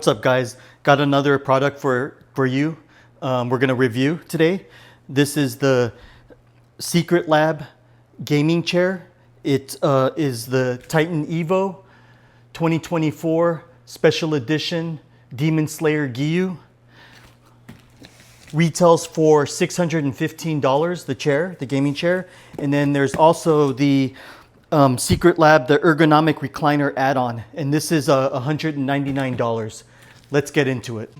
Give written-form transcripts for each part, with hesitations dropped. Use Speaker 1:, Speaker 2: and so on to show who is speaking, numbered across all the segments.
Speaker 1: What's up, guys? Got another product for you. We're gonna review today. This is the Secretlab gaming chair. It is the Titan Evo 2024 Special Edition Demon Slayer Gyu. Retails for $615, the chair, the gaming chair. And then there's also the Secretlab, the Ergonomic Recliner Add-On. And this is $199. Let's get into it.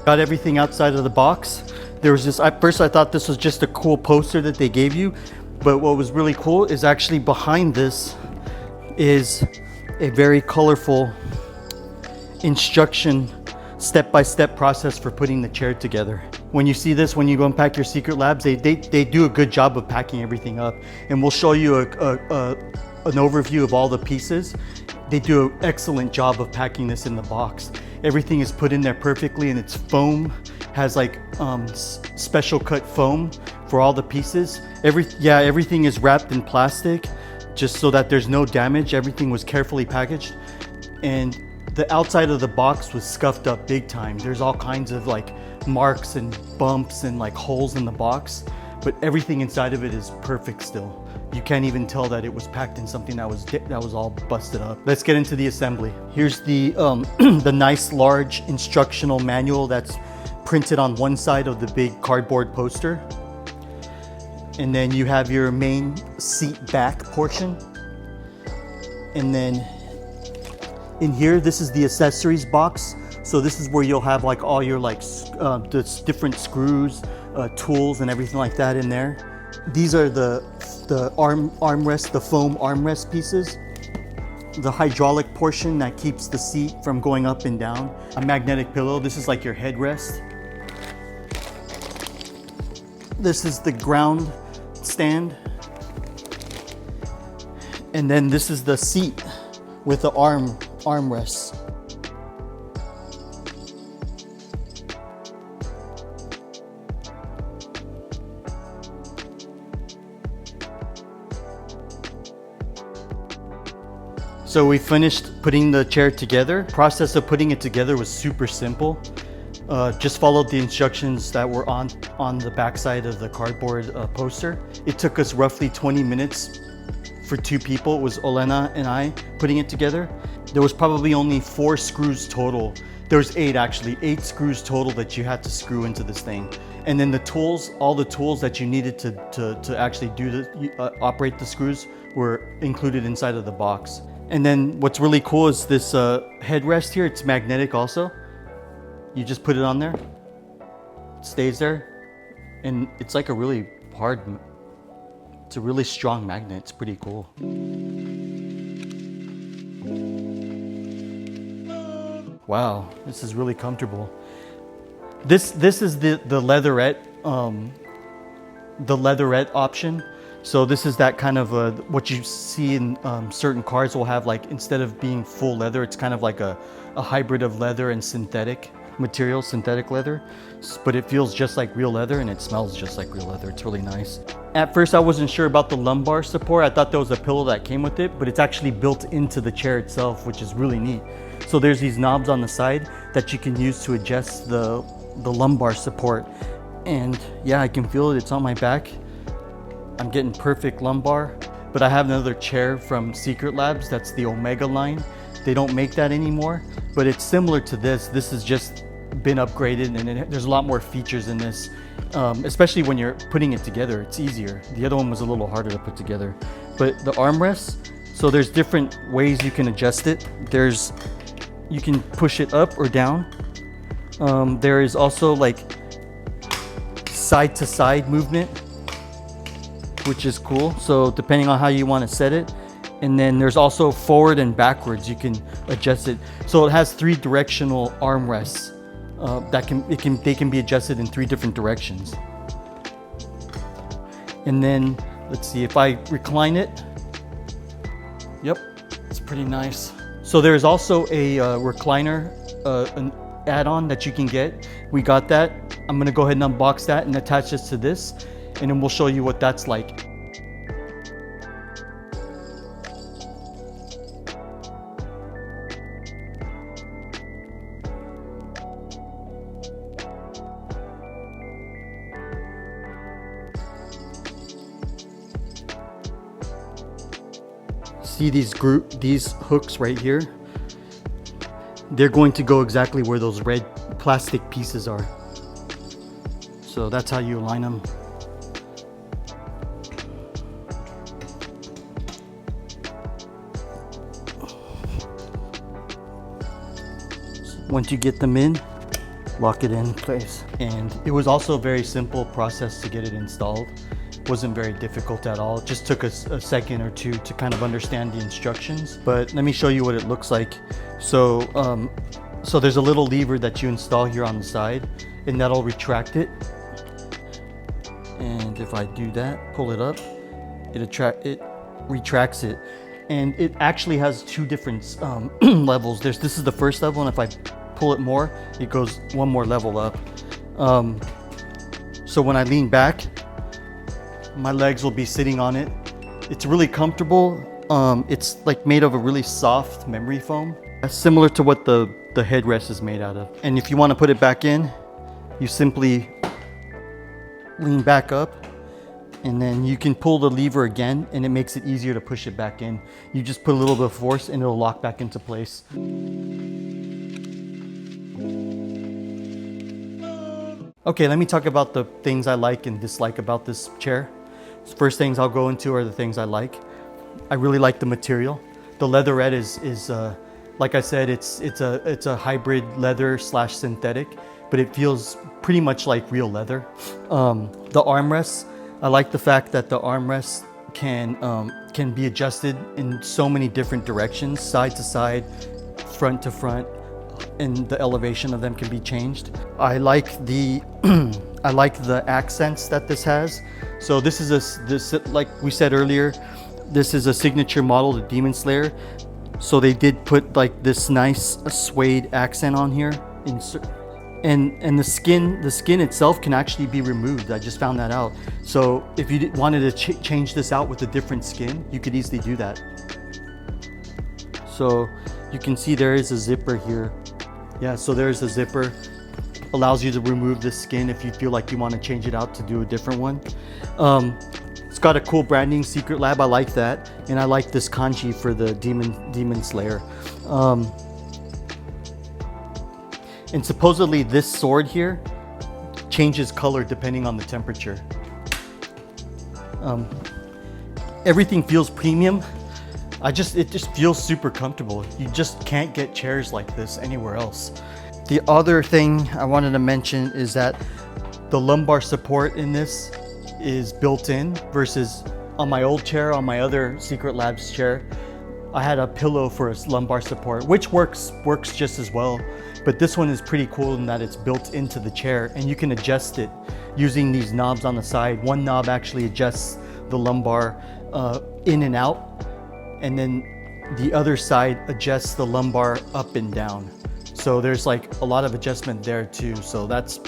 Speaker 1: Got everything outside of the box. There was this, at first I thought this was just a cool poster that they gave you, but what was really cool is actually behind this is a very colorful instruction, step-by-step process for putting the chair together. When you see this, when you go and pack your Secretlabs, they do a good job of packing everything up. And we'll show you an overview of all the pieces. They do an excellent job of packing this in the box. Everything is put in there perfectly, and it's foam, has like special cut foam for all the pieces. Everything is wrapped in plastic just so that there's no damage. Everything was carefully packaged, and the outside of the box was scuffed up big time. There's all kinds of like marks and bumps and like holes in the box, but everything inside of it is perfect still. You can't even tell that it was packed in something that was all busted up. Let's get into the assembly. Here's the the nice large instructional manual that's printed on one side of the big cardboard poster. And then you have your main seat back portion. And then in here, this is the accessories box. So this is where you'll have like all your like the different screws, tools and everything like that in there. These are the armrest, the foam armrest pieces. The hydraulic portion that keeps the seat from going up and down. A magnetic pillow, this is like your headrest. This is the ground stand. And then this is the seat with the armrests. So we finished putting the chair together. The process of putting it together was super simple. Just followed the instructions that were on the backside of the cardboard poster. It took us roughly 20 minutes for two people. It was Olena and I putting it together. There was probably only 4 screws total. There was 8 actually, 8 screws total that you had to screw into this thing. And then the tools, all the tools that you needed to actually do operate the screws were included inside of the box. And then what's really cool is this headrest here. It's magnetic also. You just put it on there, it stays there, and it's like a really hard, it's a really strong magnet. It's pretty cool. Wow, this is really comfortable. This is the leatherette option. So this is that kind of what you see in certain cars will have, like instead of being full leather, it's kind of like a hybrid of leather and synthetic material, synthetic leather. But it feels just like real leather and it smells just like real leather. It's really nice. At first I wasn't sure about the lumbar support. I thought there was a pillow that came with it, but it's actually built into the chair itself, which is really neat. So there's these knobs on the side that you can use to adjust the lumbar support. And yeah, I can feel it. It's on my back. I'm getting perfect lumbar, but I have another chair from Secretlabs. That's the Omega line. They don't make that anymore, but it's similar to this. This has just been upgraded, and there's a lot more features in this, especially when you're putting it together. It's easier. The other one was a little harder to put together. But the armrests, so there's different ways you can adjust it. You can push it up or down. There is also like side to side movement, which is cool. So depending on how you want to set it. And then there's also forward and backwards. You can adjust it. So it has 3 directional armrests. they can be adjusted in 3 different directions. And then let's see if I recline it. Yep, it's pretty nice. So there's also a recliner an add-on that you can get. We got that. I'm gonna go ahead and unbox that and attach this to this, and then we'll show you what that's like. See these hooks right here? They're going to go exactly where those red plastic pieces are. So that's how you align them. Once you get them in, lock it in place. And it was also a very simple process to get it installed. Wasn't very difficult at all. It just took a second or two to kind of understand the instructions. But let me show you what it looks like. So there's a little lever that you install here on the side, and that'll retract it. And if I do that, pull it up, it retracts it. And it actually has 2 different levels. This is the first level, and if I pull it more, it goes 1 more level up. So when I lean back, my legs will be sitting on it. It's really comfortable. It's like made of a really soft memory foam, similar to what the headrest is made out of. And if you want to put it back in, you simply lean back up, and then you can pull the lever again, and it makes it easier to push it back in. You just put a little bit of force and it'll lock back into place. Okay, let me talk about the things I like and dislike about this chair. First things I'll go into are the things I like. I really like the material. The leatherette is like I said, it's a hybrid leather / synthetic, but it feels pretty much like real leather. The armrests, I like the fact that the armrests can be adjusted in so many different directions, side to side, front to front, and the elevation of them can be changed. I like the I like the accents that this has. So this is like we said earlier, this is a signature model, the Demon Slayer. So they did put like this nice suede accent on here. And the skin itself can actually be removed. I just found that out. So if you wanted to change this out with a different skin, you could easily do that. So you can see there is a zipper here. Yeah, so there's a zipper. Allows you to remove the skin if you feel like you want to change it out to do a different one. It's got a cool branding, Secretlab. I like that, and I like this kanji for the Demon Slayer. And supposedly this sword here changes color depending on the temperature. Everything feels premium. It just feels super comfortable. You just can't get chairs like this anywhere else. The other thing I wanted to mention is that the lumbar support in this is built in versus on my old chair, on my other Secretlabs chair, I had a pillow for a lumbar support, which works just as well. But this one is pretty cool in that it's built into the chair, and you can adjust it using these knobs on the side. One knob actually adjusts the lumbar in and out, and then the other side adjusts the lumbar up and down. So there's like a lot of adjustment there too. So that's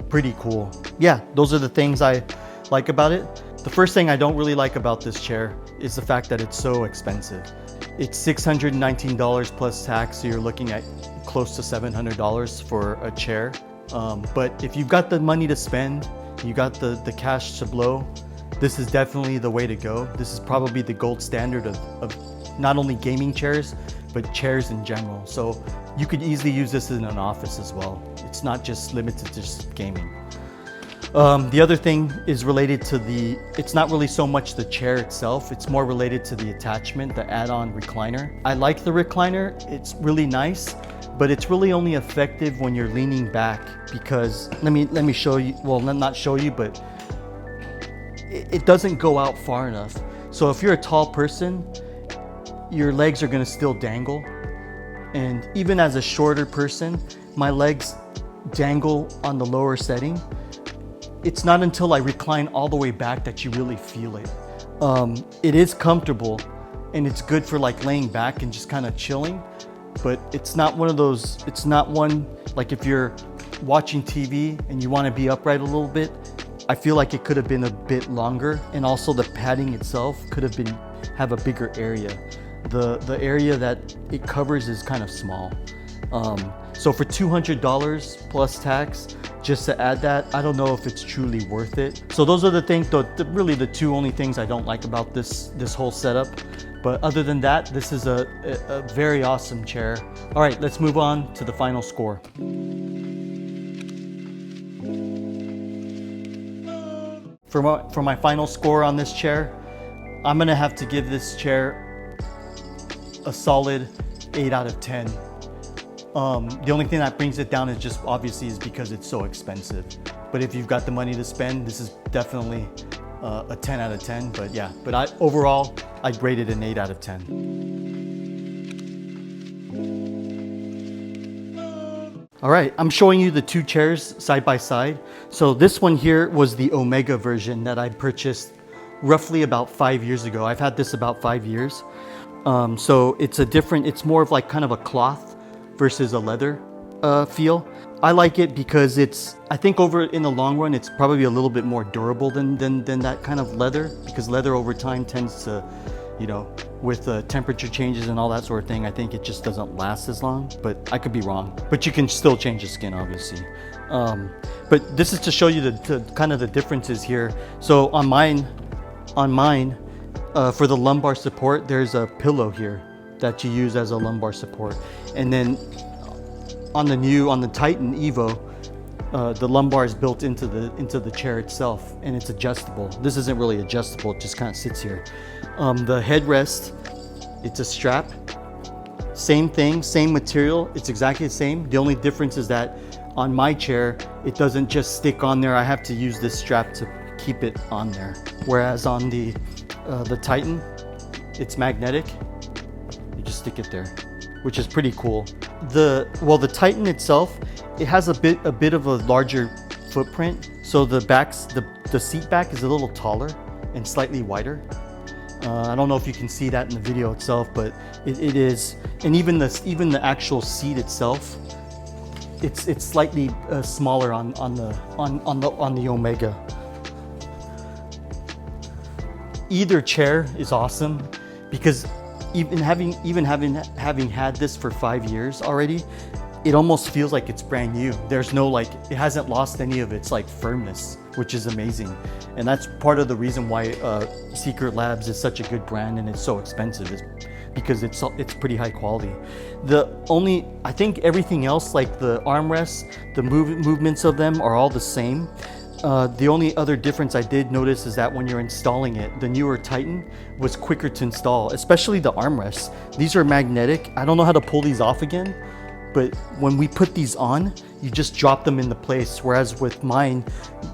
Speaker 1: pretty cool. Yeah, those are the things I like about it. The first thing I don't really like about this chair is the fact that it's so expensive. It's $619 plus tax, so you're looking at close to $700 for a chair. But if you've got the money to spend, you got the cash to blow, this is definitely the way to go. This is probably the gold standard of not only gaming chairs, but chairs in general. So you could easily use this in an office as well. It's not just limited to just gaming. The other thing is related to it's not really so much the chair itself, it's more related to the attachment, the add-on recliner. I like the recliner, it's really nice, but it's really only effective when you're leaning back, because let me show you, well, not show you, but it doesn't go out far enough. So if you're a tall person, your legs are gonna still dangle. And even as a shorter person, my legs dangle on the lower setting, it's not until I recline all the way back that you really feel it. It is comfortable and it's good for like laying back and just kind of chilling, but it's not one of those, it's not one like if you're watching TV and you want to be upright a little bit. I feel like it could have been a bit longer, and also the padding itself could have have a bigger area. The area that it covers is kind of small. So for $200 plus tax, just to add that, I don't know if it's truly worth it. So those are the things, really the two only things I don't like about this whole setup. But other than that, this is a very awesome chair. All right, let's move on to the final score. For my final score on this chair, I'm gonna have to give this chair a solid 8 out of 10. The only thing that brings it down is just obviously is because it's so expensive. But if you've got the money to spend, this is definitely a 10 out of 10. But yeah, but overall, I'd rate it an 8 out of 10. All right, I'm showing you the two chairs side by side. So this one here was the Omega version that I purchased roughly about 5 years ago. I've had this about 5 years. So it's more of like kind of a cloth versus a leather feel. I like it because I think over in the long run, it's probably a little bit more durable than that kind of leather, because leather over time tends to, you know, with temperature changes and all that sort of thing, I think it just doesn't last as long, but I could be wrong. But you can still change the skin, obviously. But this is to show you the kind of the differences here. So on mine, for the lumbar support, there's a pillow here that you use as a lumbar support. And then on the Titan Evo, the lumbar is built into the chair itself, and it's adjustable. This isn't really adjustable, it just kind of sits here. The headrest, it's a strap. Same thing, same material, it's exactly the same. The only difference is that on my chair, it doesn't just stick on there. I have to use this strap to keep it on there. Whereas on the Titan, it's magnetic. You just stick it there, which is pretty cool. The Titan itself, it has a bit of a larger footprint. So the seat back is a little taller and slightly wider. I don't know if you can see that in the video itself, but it is. And even the actual seat itself, it's slightly smaller on the Omega. Either chair is awesome because even having had this for 5 years already, it almost feels like it's brand new. There's no it hasn't lost any of its firmness, which is amazing. And that's part of the reason why Secretlab is such a good brand and it's so expensive, is because it's pretty high quality. I think everything else, like the armrests, the movements of them are all the same. The only other difference I did notice is that when you're installing it, the newer Titan was quicker to install, especially the armrests. These are magnetic. I don't know how to pull these off again, but when we put these on, you just drop them into place. Whereas with mine,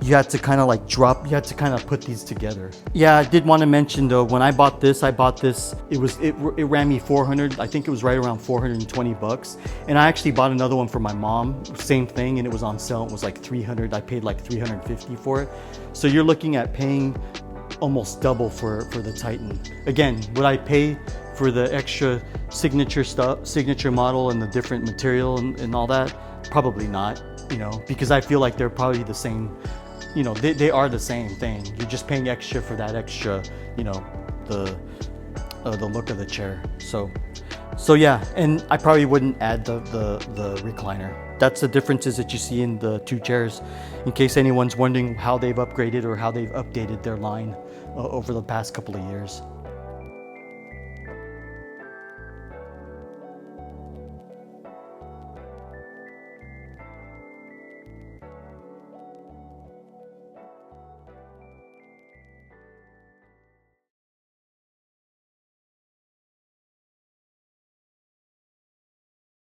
Speaker 1: you had to kind of put these together. Yeah, I did want to mention though, when I bought this, it ran me 400, I think it was right around 420 bucks. And I actually bought another one for my mom, same thing, and it was on sale. It was like 300, I paid like 350 for it. So you're looking at paying almost double for the Titan. Again, would I pay for the extra signature model and the different material and all that? Probably not, because I feel like they're probably the same, they are the same thing. You're just paying extra for that extra, the look of the chair. So yeah, and I probably wouldn't add the recliner. That's the differences that you see in the two chairs, in case anyone's wondering how they've upgraded or how they've updated their line over the past couple of years.